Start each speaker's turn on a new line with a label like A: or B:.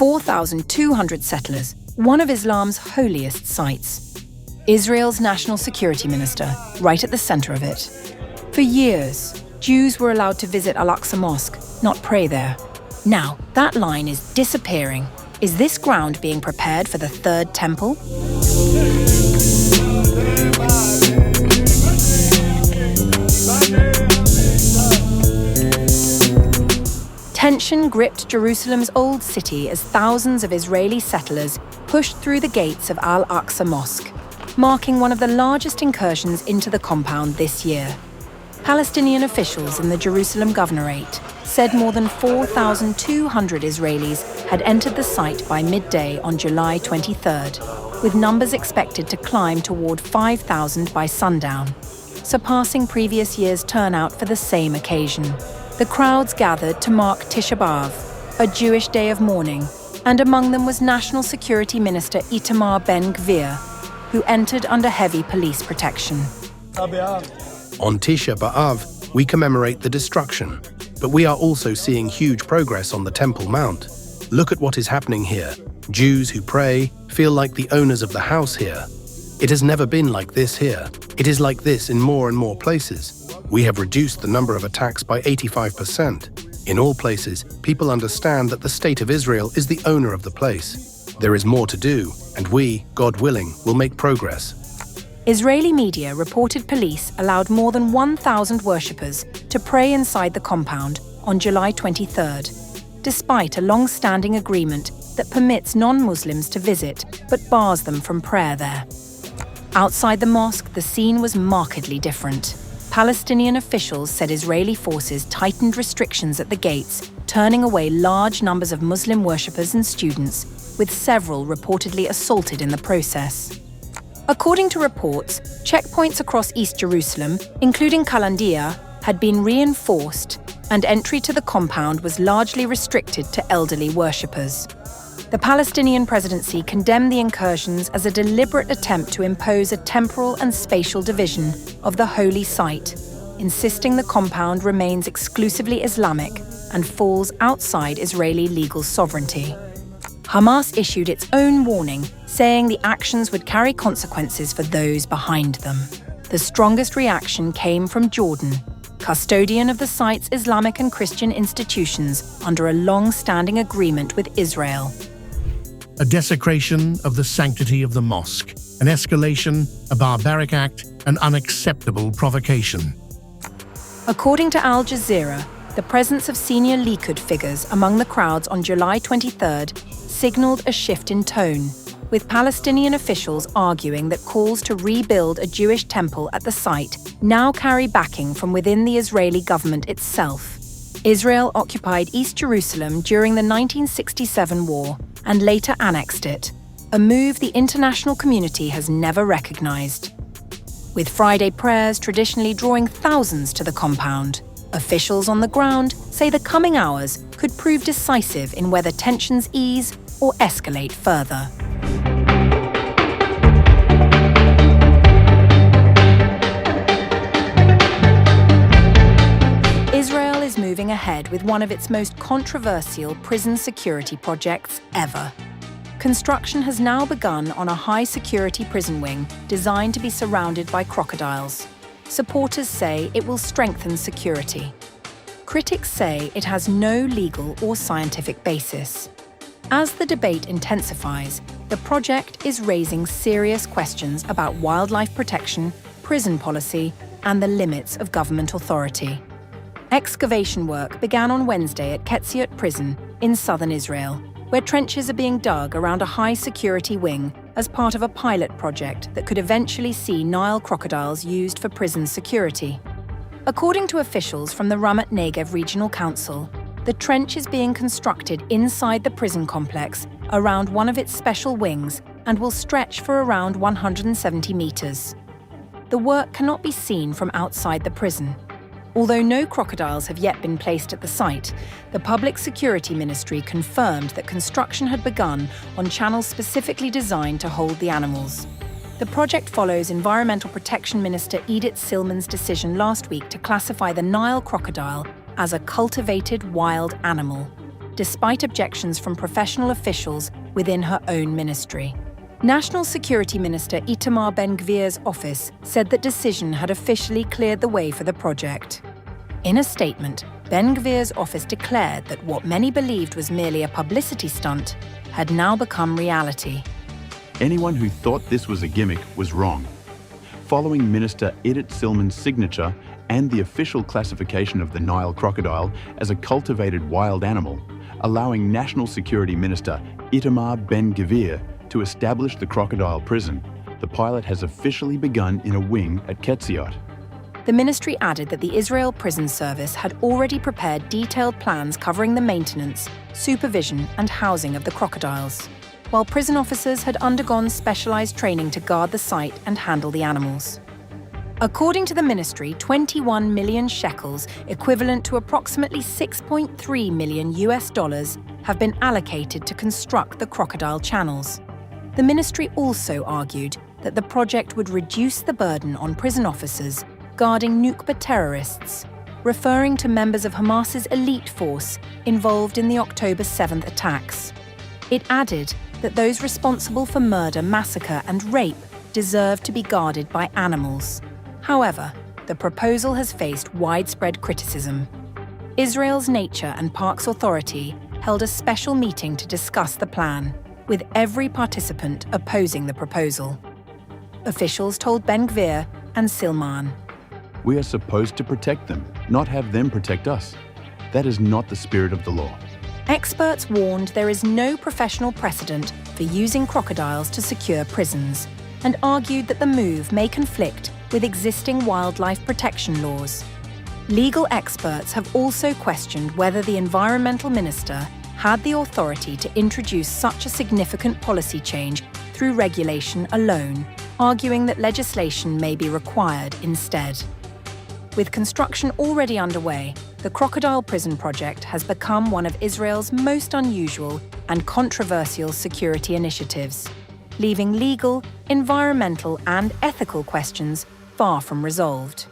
A: 4,200 settlers, one of Islam's holiest sites. Israel's national security minister, right at the center of it. For years, Jews were allowed to visit Al-Aqsa Mosque, not pray there. Now, that line is disappearing. Is this ground being prepared for the third temple? Tension gripped Jerusalem's old city as thousands of Israeli settlers pushed through the gates of Al-Aqsa Mosque, marking one of the largest incursions into the compound this year. Palestinian officials in the Jerusalem Governorate said more than 4,200 Israelis had entered the site by midday on July 23rd, with numbers expected to climb toward 5,000 by sundown, surpassing previous year's turnout for the same occasion. The crowds gathered to mark Tisha B'Av, a Jewish day of mourning, and among them was National Security Minister Itamar Ben-Gvir, who entered under heavy police protection.
B: On Tisha B'Av, we commemorate the destruction, but we are also seeing huge progress on the Temple Mount. Look at what is happening here. Jews who pray feel like the owners of the house here. It has never been like this here. It is like this in more and more places. We have reduced the number of attacks by 85%. In all places, people understand that the State of Israel is the owner of the place. There is more to do, and we, God willing, will make progress.
A: Israeli media reported police allowed more than 1,000 worshippers to pray inside the compound on July 23rd, despite a long-standing agreement that permits non-Muslims to visit but bars them from prayer there. Outside the mosque, the scene was markedly different. Palestinian officials said Israeli forces tightened restrictions at the gates, turning away large numbers of Muslim worshippers and students, with several reportedly assaulted in the process. According to reports, checkpoints across East Jerusalem, including Kalandia, had been reinforced, and entry to the compound was largely restricted to elderly worshippers. The Palestinian presidency condemned the incursions as a deliberate attempt to impose a temporal and spatial division of the holy site, insisting the compound remains exclusively Islamic and falls outside Israeli legal sovereignty. Hamas issued its own warning, saying the actions would carry consequences for those behind them. The strongest reaction came from Jordan, custodian of the site's Islamic and Christian institutions under a long-standing agreement with Israel.
C: A desecration of the sanctity of the mosque, an escalation, a barbaric act, an unacceptable provocation.
A: According to Al Jazeera, the presence of senior Likud figures among the crowds on July 23rd signaled a shift in tone, with Palestinian officials arguing that calls to rebuild a Jewish temple at the site now carry backing from within the Israeli government itself. Israel occupied East Jerusalem during the 1967 war and later annexed it, a move the international community has never recognized. With Friday prayers traditionally drawing thousands to the compound, officials on the ground say the coming hours could prove decisive in whether tensions ease or escalate further. Israel is moving ahead with one of its most controversial prison security projects ever. Construction has now begun on a high-security prison wing designed to be surrounded by crocodiles. Supporters say it will strengthen security. Critics say it has no legal or scientific basis. As the debate intensifies, the project is raising serious questions about wildlife protection, prison policy, and the limits of government authority. Excavation work began on Wednesday at Ketziot Prison in southern Israel, where trenches are being dug around a high-security wing as part of a pilot project that could eventually see Nile crocodiles used for prison security. According to officials from the Ramat Negev Regional Council, the trench is being constructed inside the prison complex around one of its special wings and will stretch for around 170 meters. The work cannot be seen from outside the prison. Although no crocodiles have yet been placed at the site, the Public Security Ministry confirmed that construction had begun on channels specifically designed to hold the animals. The project follows Environmental Protection Minister Edith Silman's decision last week to classify the Nile crocodile as a cultivated wild animal. despite objections from professional officials within her own ministry. National Security Minister Itamar Ben-Gvir's office said that decision had officially cleared the way for the project. In a statement, Ben-Gvir's office declared that what many believed was merely a publicity stunt had now become reality.
D: Anyone who thought this was a gimmick was wrong. Following Minister Edith Silman's signature and the official classification of the Nile crocodile as a cultivated wild animal, allowing National Security Minister Itamar Ben-Gvir to establish the crocodile prison, the pilot has officially begun in a wing at Ketziot.
A: The ministry added that the Israel Prison Service had already prepared detailed plans covering the maintenance, supervision and housing of the crocodiles, while prison officers had undergone specialized training to guard the site and handle the animals. According to the ministry, 21 million shekels, equivalent to approximately $6.3 million, have been allocated to construct the crocodile channels. The ministry also argued that the project would reduce the burden on prison officers guarding Nukba terrorists, referring to members of Hamas's elite force involved in the October 7th attacks. It added that those responsible for murder, massacre and rape deserve to be guarded by animals. However, the proposal has faced widespread criticism. Israel's Nature and Parks Authority held a special meeting to discuss the plan, with every participant opposing the proposal. Officials told Ben-Gvir and Silman,
D: We are supposed to protect them, not have them protect us. That is not the spirit of the law.
A: Experts warned there is no professional precedent for using crocodiles to secure prisons, and argued that the move may conflict with existing wildlife protection laws. Legal experts have also questioned whether the environmental minister had the authority to introduce such a significant policy change through regulation alone, arguing that legislation may be required instead. With construction already underway, the Crocodile Prison project has become one of Israel's most unusual and controversial security initiatives, leaving legal, environmental and ethical questions far from resolved.